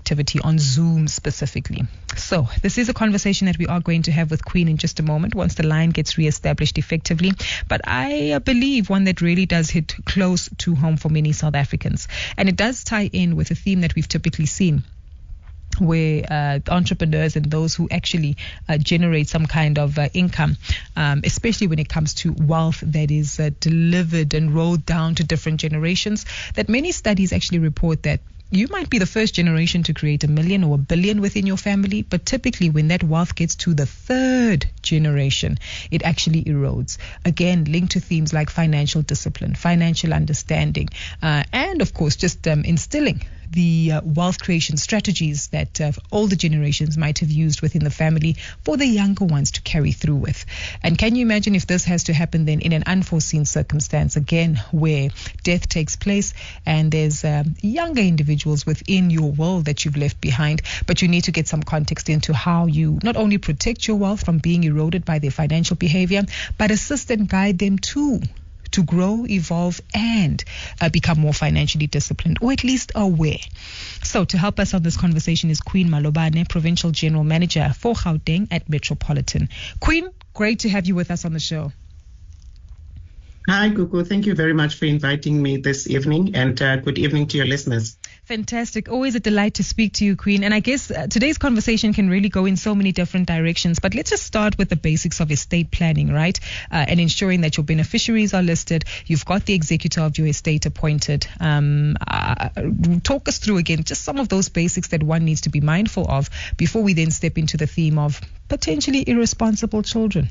connectivity on Zoom specifically. So this is a conversation that we are going to have with Queen in just a moment once the line gets re-established effectively. But I believe one that really does hit close to home for many South Africans. And it does tie in with a theme that we've typically seen, where entrepreneurs and those who actually generate some kind of income, especially when it comes to wealth that is delivered and rolled down to different generations, that many studies actually report that you might be the first generation to create $1 million or $1 billion within your family, but typically when that wealth gets to the third generation, it actually erodes. Again, linked to themes like financial discipline, financial understanding, and of course, just instilling the wealth creation strategies that older generations might have used within the family for the younger ones to carry through with. And can you imagine if this has to happen then in an unforeseen circumstance, again, where death takes place and there's younger individuals within your world that you've left behind, but you need to get some context into how you not only protect your wealth from being eroded by their financial behavior, but assist and guide them to grow, evolve, and become more financially disciplined, or at least aware. So to help us on this conversation is Queen Malobane, Provincial General Manager for Gauteng at Metropolitan. Queen, great to have you with us on the show. Hi, Gugu. Thank you very much for inviting me this evening, and good evening to your listeners. Fantastic. Always a delight to speak to you, Queen. And I guess today's conversation can really go in so many different directions. But let's just start with the basics of estate planning, right? And ensuring that your beneficiaries are listed. You've got the executor of your estate appointed. Talk us through again just some of those basics that one needs to be mindful of before we then step into the theme of potentially irresponsible children.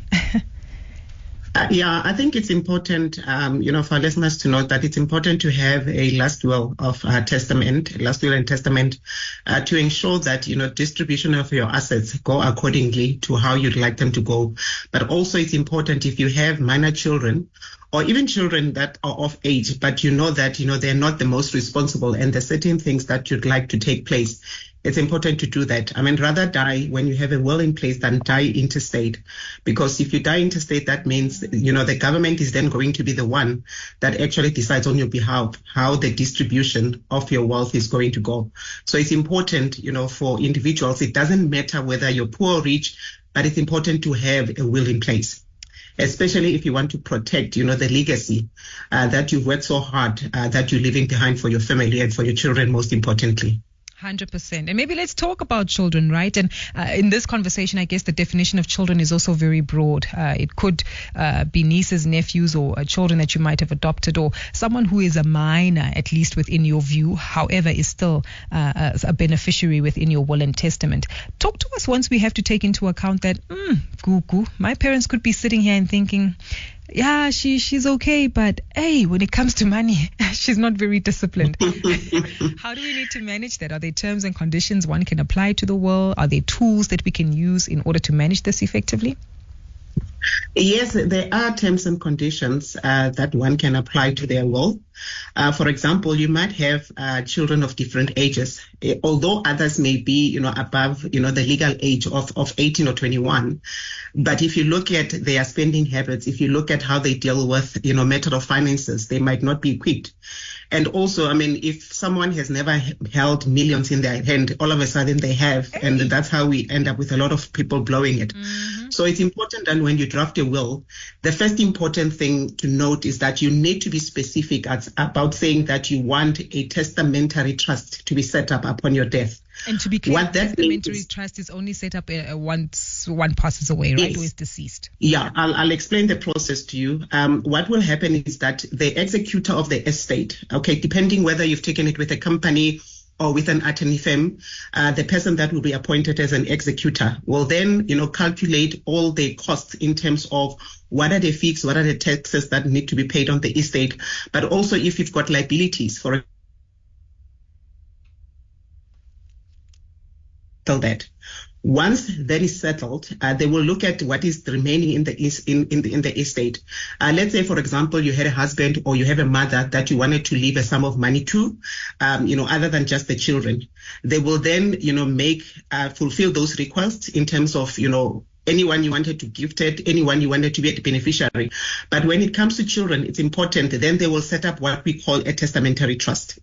Yeah, I think it's important, for our listeners to note that it's important to have a last will and testament to ensure that, distribution of your assets go accordingly to how you'd like them to go. But also it's important if you have minor children or even children that are of age, but you know that, they're not the most responsible and there's certain things that you'd like to take place. It's important to do that. I mean, rather die when you have a will in place than die interstate. Because if you die interstate, that means, the government is then going to be the one that actually decides on your behalf how the distribution of your wealth is going to go. So it's important, for individuals, it doesn't matter whether you're poor or rich, but it's important to have a will in place. Especially if you want to protect, the legacy that you've worked so hard, that you're leaving behind for your family and for your children, most importantly. 100%. And maybe let's talk about children, right? And in this conversation, I guess the definition of children is also very broad. It could be nieces, nephews, or children that you might have adopted, or someone who is a minor, at least within your view, however, is still a beneficiary within your will and testament. Talk to us once we have to take into account that, Gugu, my parents could be sitting here and thinking, yeah, she's okay, but hey, when it comes to money, she's not very disciplined. How do we need to manage that? Are there terms and conditions one can apply to the will? Are there tools that we can use in order to manage this effectively? Yes, there are terms and conditions that one can apply to their will. For example, you might have children of different ages, although others may be, above, the legal age of 18 or 21. But if you look at their spending habits, if you look at how they deal with, method of finances, they might not be equipped. And also, I mean, if someone has never held millions in their hand, all of a sudden they have, and that's how we end up with a lot of people blowing it. Mm-hmm. So it's important that when you draft a will, the first important thing to note is that you need to be specific about saying that you want a testamentary trust to be set up upon your death. And to be clear, what that testamentary trust is only set up once one passes away, right? Yes. Or is deceased. Yeah, I'll explain the process to you. What will happen is that the executor of the estate, depending whether you've taken it with a company or with an attorney firm, the person that will be appointed as an executor will then, calculate all the costs in terms of what are the fees, what are the taxes that need to be paid on the estate, but also if you've got liabilities for that. Once that is settled, they will look at what is remaining in the estate. Let's say, for example, you had a husband or you have a mother that you wanted to leave a sum of money to, other than just the children. They will then, fulfill those requests in terms of, anyone you wanted to gift it, anyone you wanted to be a beneficiary. But when it comes to children, it's important. Then they will set up what we call a testamentary trust.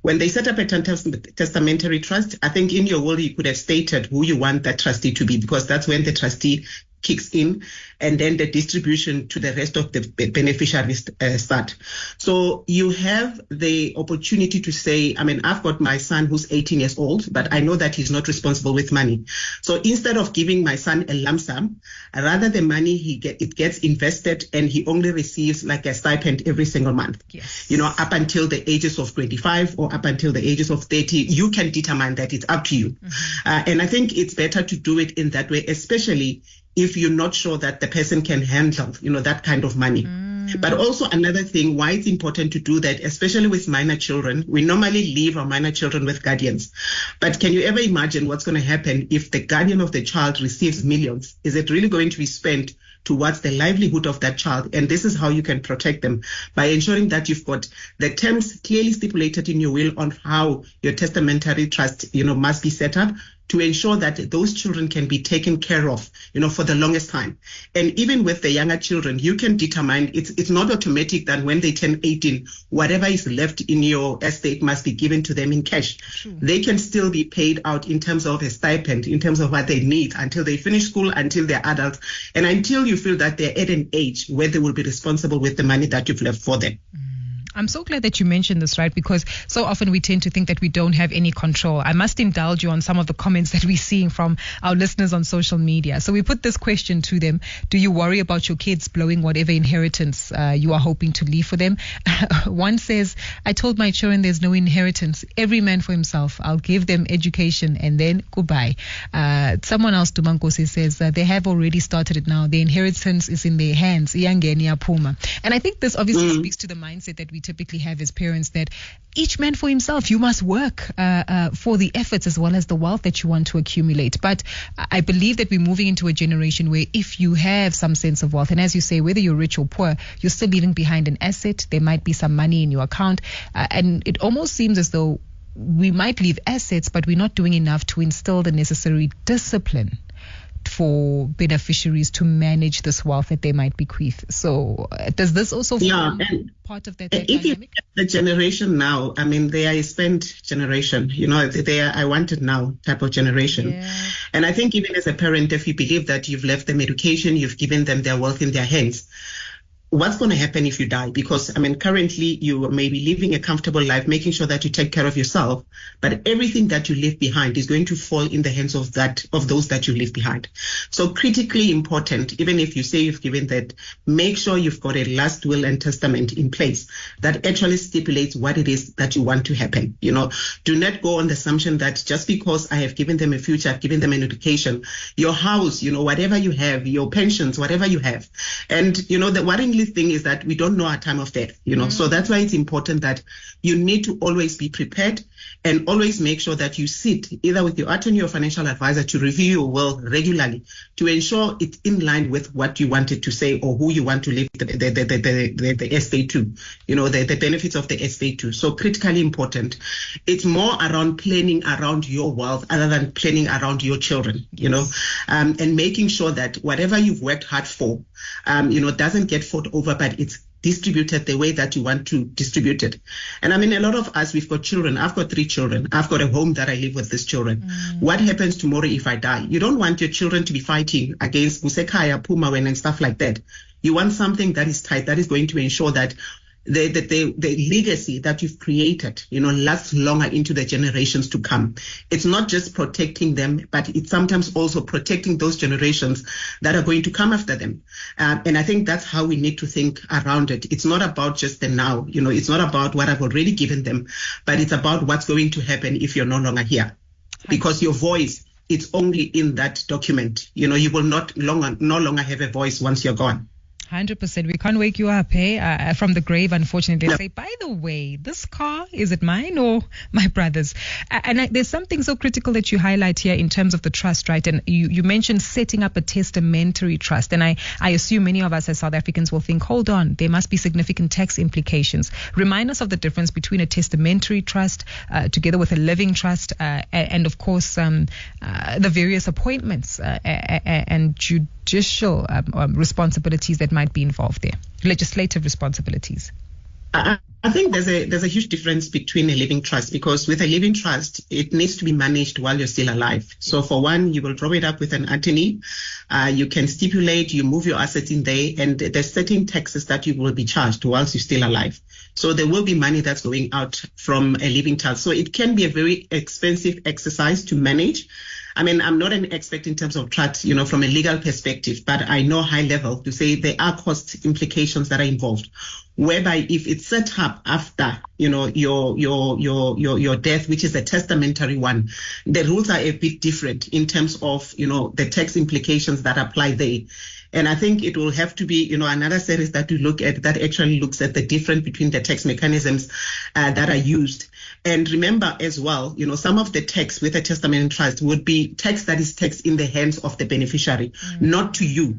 When they set up a testamentary trust, I think in your will you could have stated who you want that trustee to be, because that's when the trustee kicks in, and then the distribution to the rest of the beneficiaries start. So you have the opportunity to say, I mean, I've got my son who's 18 years old, but I know that he's not responsible with money. So instead of giving my son a lump sum, rather the money it gets invested, and he only receives like a stipend every single month. Yes. Up until the ages of 25 or up until the ages of 30, you can determine that. It's up to you. And I think it's better to do it in that way, especially if you're not sure that the person can handle, that kind of money. But also another thing, why it's important to do that, especially with minor children, we normally leave our minor children with guardians. But can you ever imagine what's going to happen if the guardian of the child receives millions? Is it really going to be spent towards the livelihood of that child? And this is how you can protect them, by ensuring that you've got the terms clearly stipulated in your will on how your testamentary trust, must be set up, to ensure that those children can be taken care of, for the longest time. And even with the younger children, you can determine it's not automatic that when they turn 18, whatever is left in your estate must be given to them in cash. They can still be paid out in terms of a stipend, in terms of what they need until they finish school, until they're adults, and until you feel that they're at an age where they will be responsible with the money that you've left for them. I'm so glad that you mentioned this, right? Because so often we tend to think that we don't have any control. I must indulge you on some of the comments that we're seeing from our listeners on social media. So we put this question to them: do you worry about your kids blowing whatever inheritance you are hoping to leave for them? One says, I told my children there's no inheritance. Every man for himself. I'll give them education and then goodbye. Someone else, Dumankosi, says they have already started it now. The inheritance is in their hands. And I think this obviously speaks to the mindset that we typically have as parents, that each man for himself. You must work for the efforts as well as the wealth that you want to accumulate. But I believe that we're moving into a generation where if you have some sense of wealth, and as you say, whether you're rich or poor, you're still leaving behind an asset. There might be some money in your account, and it almost seems as though we might leave assets, but we're not doing enough to instill the necessary discipline for beneficiaries to manage this wealth that they might bequeath. So does this also form part of that if dynamic? You the generation now, I mean, they are a spent generation, they are I want it now type of generation. Yeah. And I think even as a parent, if you believe that you've left them education, you've given them their wealth in their hands, what's going to happen if you die? Because, I mean, currently you may be living a comfortable life, making sure that you take care of yourself, but everything that you leave behind is going to fall in the hands of those that you leave behind. So critically important, even if you say you've given that, make sure you've got a last will and testament in place that actually stipulates what it is that you want to happen. Do not go on the assumption that just because I have given them a future, I've given them an education, your house, whatever you have, your pensions, whatever you have. And, the worrying thing is that we don't know our time of death, so that's why it's important that you need to always be prepared and always make sure that you sit either with your attorney or financial advisor to review your will regularly to ensure it's in line with what you wanted to say or who you want to leave the estate to, the benefits of the estate to. So critically important. It's more around planning around your wealth other than planning around your children, and making sure that whatever you've worked hard for, doesn't get fought over, but it's distributed the way that you want to distribute it. And I mean, a lot of us, we've got children. I've got 3 children. I've got a home that I live with these children. What happens tomorrow if I die? You don't want your children to be fighting against Musekaya, Pumawen, and stuff like that. You want something that is tight, that is going to ensure that the legacy that you've created, lasts longer into the generations to come. It's not just protecting them, but it's sometimes also protecting those generations that are going to come after them. And I think that's how we need to think around it. It's not about just the now, it's not about what I've already given them, but it's about what's going to happen if you're no longer here. Because your voice, it's only in that document. You will no longer have a voice once you're gone. 100%. We can't wake you up, from the grave, unfortunately. They say, by the way, this car, is it mine or my brother's? And there's something so critical that you highlight here in terms of the trust, right? And you mentioned setting up a testamentary trust. And I assume many of us as South Africans will think, hold on, there must be significant tax implications. Remind us of the difference between a testamentary trust together with a living trust and of course, the various appointments and judicial responsibilities that might be involved there, legislative responsibilities. I think there's a huge difference between a living trust, because with a living trust, it needs to be managed while you're still alive. So for one, you will draw it up with an attorney. You can stipulate, you move your assets in there, and there's certain taxes that you will be charged whilst you're still alive. So there will be money that's going out from a living trust. So it can be a very expensive exercise to manage. I mean, I'm not an expert in terms of trust, from a legal perspective, but I know high level to say there are cost implications that are involved, whereby if it's set up after, your death, which is a testamentary one, the rules are a bit different in terms of, the tax implications that apply there. And I think it will have to be, another series that we look at that actually looks at the difference between the tax mechanisms that are used. And remember as well, some of the tax with a testament and trust would be tax that is taxed in the hands of the beneficiary, not to you.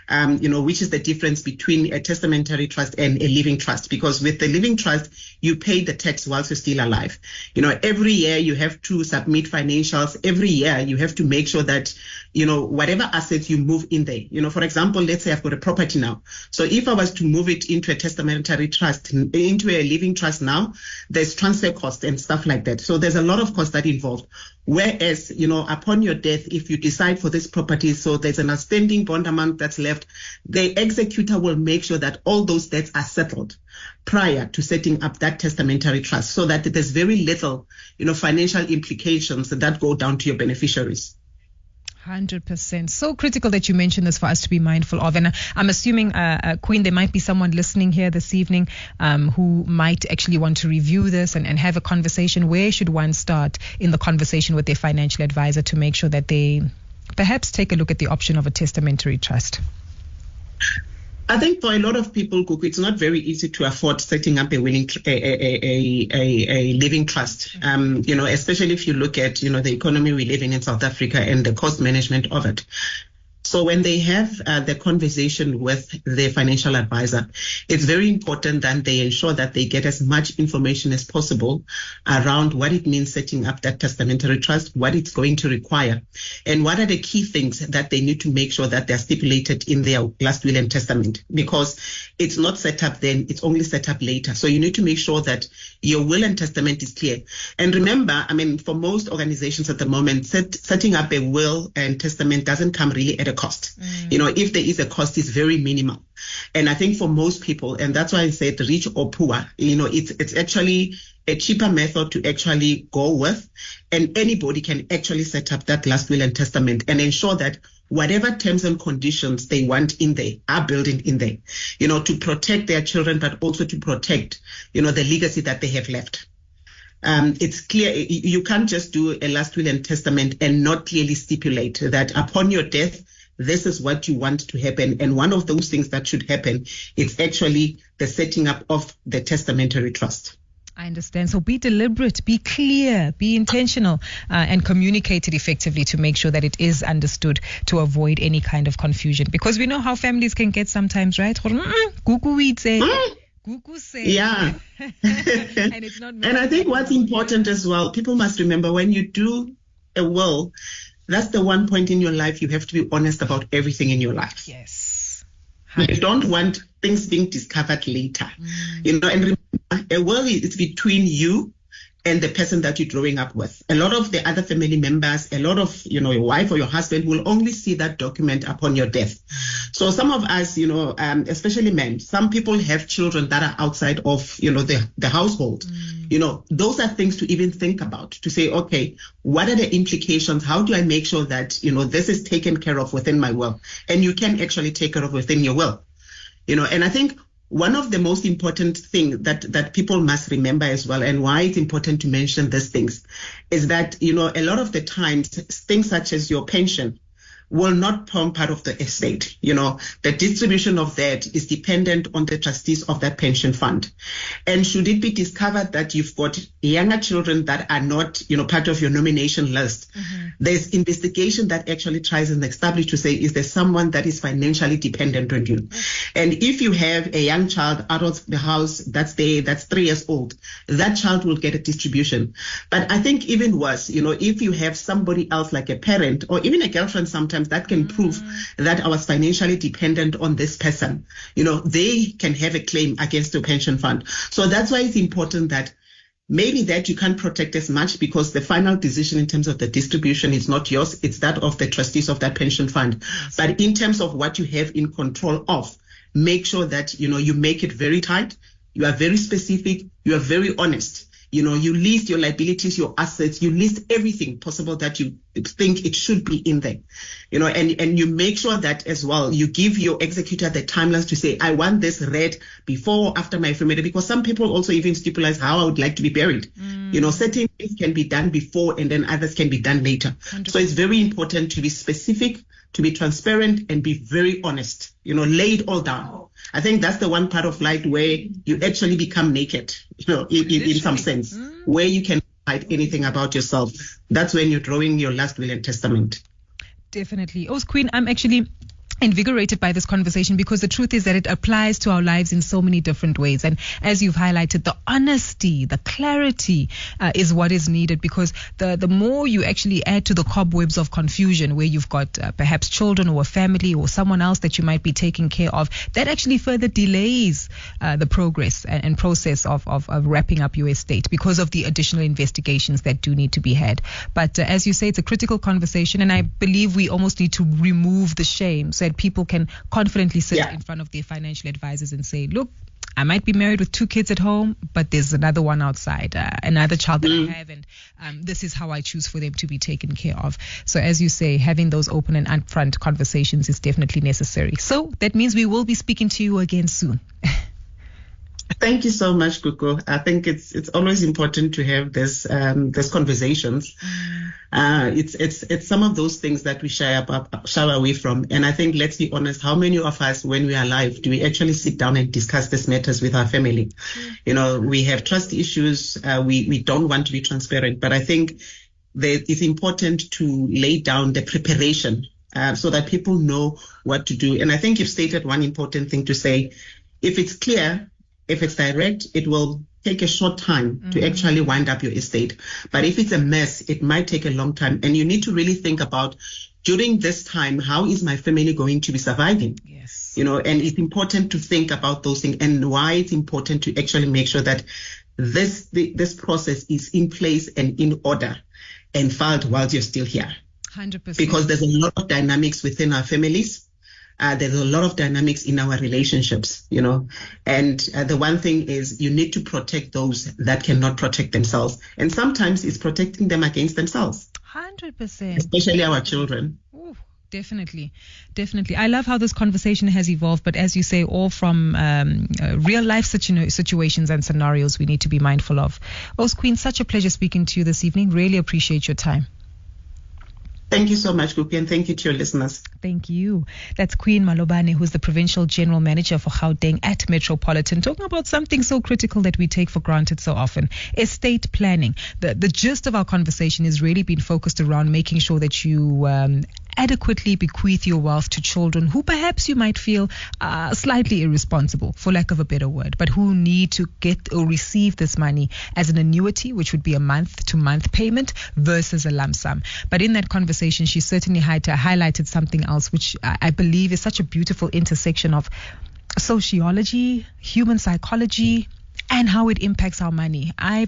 Which is the difference between a testamentary trust and a living trust. Because with the living trust, you pay the tax whilst you're still alive. Every year you have to submit financials. Every year you have to make sure that, whatever assets you move in there. For example, let's say I've got a property now. So if I was to move it into a testamentary trust, into a living trust now, there's transfer costs and stuff like that. So there's a lot of costs that involved. Whereas, upon your death, if you decide for this property, so there's an outstanding bond amount that's left, the executor will make sure that all those debts are settled prior to setting up that testamentary trust, so that there's very little, financial implications that go down to your beneficiaries. 100%. So critical that you mentioned this for us to be mindful of. And I'm assuming, Queen, there might be someone listening here this evening who might actually want to review this and have a conversation. Where should one start in the conversation with their financial advisor to make sure that they perhaps take a look at the option of a testamentary trust? I think for a lot of people, Gugu, it's not very easy to afford setting up a living trust. Especially if you look at, the economy we live in South Africa and the cost management of it. So when they have the conversation with their financial advisor, it's very important that they ensure that they get as much information as possible around what it means setting up that testamentary trust, what it's going to require, and what are the key things that they need to make sure that they're stipulated in their last will and testament, because it's not set up then, it's only set up later. So you need to make sure that your will and testament is clear. And remember, for most organizations at the moment, setting up a will and testament doesn't come really at a cost. If there is a cost, it's very minimal. And I think for most people, and that's why I said rich or poor, it's actually a cheaper method to actually go with, and anybody can actually set up that last will and testament and ensure that whatever terms and conditions they want in there are built in there, to protect their children, but also to protect, the legacy that they have left. It's clear you can't just do a last will and testament and not clearly stipulate that upon your death, this is what you want to happen. And one of those things that should happen is actually the setting up of the testamentary trust. I understand. So be deliberate, be clear, be intentional, and communicate it effectively to make sure that it is understood, to avoid any kind of confusion. Because we know how families can get sometimes, right? Gugu say. Yeah. And it's not. And I think what's important as well, people must remember when you do a will, that's the one point in your life you have to be honest about everything in your life. Yes. You don't want things being discovered later. And remember, a will is between you and the person that you're growing up with. A lot of the other family members, a lot of, your wife or your husband will only see that document upon your death. So some of us, especially men, some people have children that are outside of, the household. Those are things to even think about, to say, okay, what are the implications? How do I make sure that, this is taken care of within my will? And you can actually take care of within your will. And I think one of the most important things that people must remember as well, and why it's important to mention these things, is that, a lot of the times things such as your pension will not form part of the estate. The distribution of that is dependent on the trustees of that pension fund. And should it be discovered that you've got younger children that are not, part of your nomination list, There's investigation that actually tries and establish to say, is there someone that is financially dependent on you? And if you have a young child out of the house that's 3 years old, that child will get a distribution. But I think even worse, if you have somebody else like a parent or even a girlfriend sometimes that can prove that I was financially dependent on this person, they can have a claim against your pension fund. So that's why it's important that maybe that you can't protect as much because the final decision in terms of the distribution is not yours. It's that of the trustees of that pension fund. Yes. But in terms of what you have in control of, make sure that, you make it very tight. You are very specific. You are very honest. You list your liabilities, your assets, you list everything possible that you think it should be in there, and you make sure that as well, you give your executor the timelines to say, I want this read before or after my funeral, because some people also even stipulate how I would like to be buried. Certain things can be done before and then others can be done later. 100%. So it's very important to be specific, to be transparent and be very honest, lay it all down. I think that's the one part of life where you actually become naked, in some sense, where you can hide anything about yourself. That's when you're drawing your last will and testament. Definitely. Oh, Queen, I'm actually invigorated by this conversation because the truth is that it applies to our lives in so many different ways. And as you've highlighted, the honesty, the clarity is what is needed, because the more you actually add to the cobwebs of confusion where you've got perhaps children or a family or someone else that you might be taking care of, that actually further delays the progress and process of wrapping up your estate because of the additional investigations that do need to be had. But as you say, it's a critical conversation, and I believe we almost need to remove the shame so that people can confidently sit in front of their financial advisors and say, look, I might be married with 2 kids at home, but there's another one outside, another child that I have, and this is how I choose for them to be taken care of. So as you say, having those open and upfront conversations is definitely necessary. So that means we will be speaking to you again soon. Thank you so much, Gugu. I think it's always important to have this conversations. It's some of those things that we shy away from. And I think, let's be honest, how many of us, when we are alive, do we actually sit down and discuss these matters with our family? We have trust issues. We don't want to be transparent, but I think that it's important to lay down the preparation so that people know what to do. And I think you've stated one important thing to say: if it's clear, if it's direct, it will take a short time to actually wind up your estate. But if it's a mess, it might take a long time. And you need to really think about, during this time, how is my family going to be surviving? Yes. And it's important to think about those things, and why it's important to actually make sure that this process is in place and in order and filed while you're still here. 100%. Because there's a lot of dynamics within our families. There's a lot of dynamics in our relationships, and the one thing is, you need to protect those that cannot protect themselves. And sometimes it's protecting them against themselves. 100%. Especially our children. Ooh, definitely. I love how this conversation has evolved, but as you say, all from real life situations and scenarios we need to be mindful of. Queen, such a pleasure speaking to you this evening. Really appreciate your time. Thank you so much, Gupi, and thank you to your listeners. Thank you. That's Queen Malobane, who's the Provincial General Manager for Gauteng at Metropolitan, talking about something so critical that we take for granted so often: estate planning. The gist of our conversation has really been focused around making sure that you adequately bequeath your wealth to children who perhaps you might feel slightly irresponsible, for lack of a better word, but who need to get or receive this money as an annuity, which would be a month-to-month payment versus a lump sum. But in that conversation, she certainly highlighted something else, which I believe is such a beautiful intersection of sociology, human psychology, and how it impacts our money. I